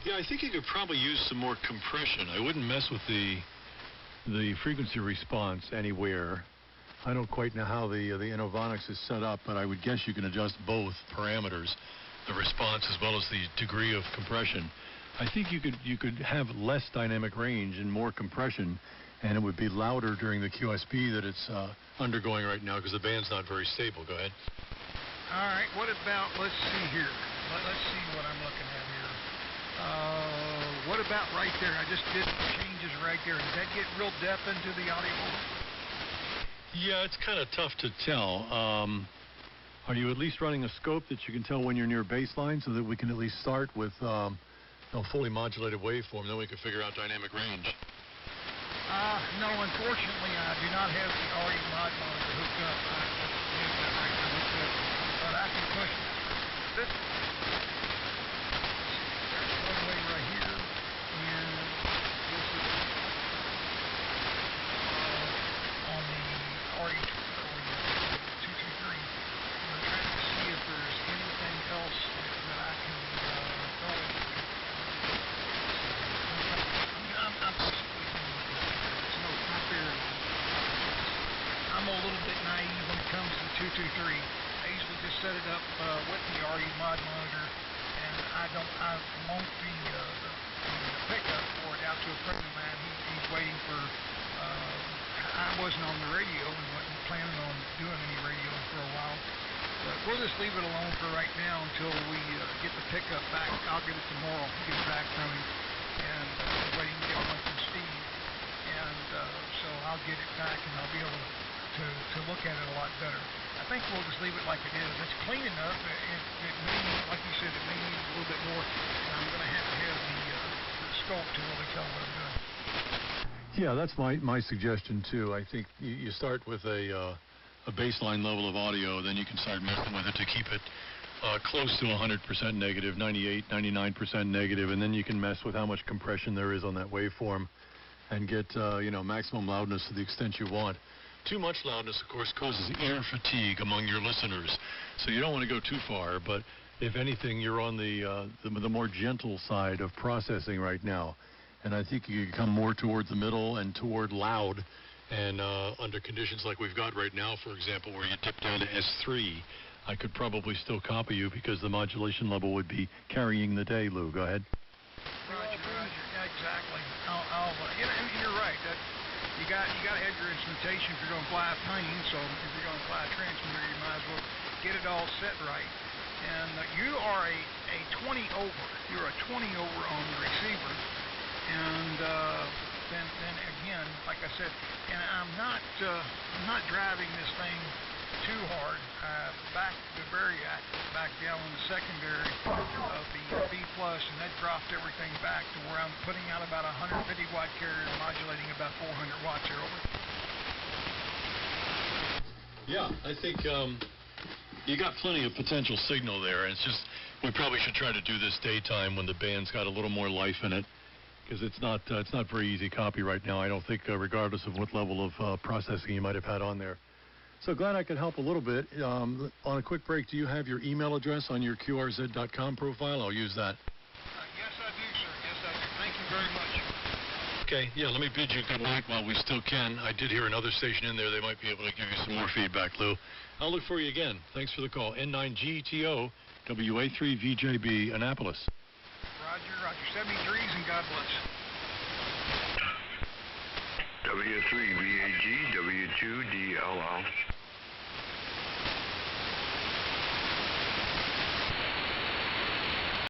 Yeah, I think you could probably use some more compression. I wouldn't mess with the frequency response anywhere. I don't quite know how the N9GTO is set up, but I would guess you can adjust both parameters, the response as well as the degree of compression. I think you could have less dynamic range and more compression, and it would be louder during the QSP that it's undergoing right now because the band's not very stable. Go ahead. All right. What about, let's see here. Let's see what I'm looking at here. What about right there? I just did changes right there. Does that get real depth into the audio? Yeah, it's kind of tough to tell. Are you at least running a scope that you can tell when you're near baseline so that we can at least start with a fully modulated waveform, then we can figure out dynamic range? No, unfortunately, I do not have the audio mod monitor hooked up. I don't have that right now hooked up, but I can push this. There's one way right here, and this is on the RE223. I'm trying to see if there's anything else that I can go with. I'm a little bit naive when it comes to the 223. I usually just set it up with the RE mod monitor, and I won't the pickup for it out to a friend of mine. He's waiting for. I wasn't on the radio and wasn't planning on doing any radio for a while. But we'll just leave it alone for right now until we get the pickup back. I'll get it tomorrow, get it back from him, and waiting to get one from Steve. And so I'll get it back and I'll be able to look at it a lot better. I think we'll just leave it like it is. It's clean enough. It may need, like you said, it may need a little bit more. And I'm going to have the scope to really tell what I'm doing. Yeah, that's my suggestion too. I think you start with a baseline level of audio, then you can start messing with it to keep it close to 100% negative, 98, 99% negative, and then you can mess with how much compression there is on that waveform and get maximum loudness to the extent you want. Too much loudness, of course, causes ear fatigue among your listeners, so you don't want to go too far. But if anything, you're on the more gentle side of processing right now, and I think you can come more towards the middle and toward loud. And under conditions like we've got right now, for example, where you dip down to S3, I could probably still copy you because the modulation level would be carrying the day, Lou. Go ahead. Roger. Yeah, exactly. You're right. You got to have your instrumentation if you're going to fly a plane. So if you're going to fly a transmitter, you might as well get it all set right. And you are a 20 over. You're a 20 over on the receiver, and then again, like I said, and I'm not driving this thing too hard. Back the variac back down on the secondary of the B plus, and that dropped everything back to where I'm putting out about 150 watt carrier, modulating about 400 watts here. Over. Yeah, I think you got plenty of potential signal there. It's just we probably should try to do this daytime when the band's got a little more life in it, because it's not very easy copy right now. I don't think, regardless of what level of processing you might have had on there. So glad I could help a little bit. On a quick break, do you have your email address on your QRZ.com profile? I'll use that. Yes, I do, sir. Yes, I do. Thank you very much. Okay, yeah, let me bid you good night while we still can. I did hear another station in there. They might be able to give you some more feedback, Lou. I'll look for you again. Thanks for the call. N9GTO, WA3VJB, Annapolis. Roger. 73s, and God bless. W3VAG, W2DLL.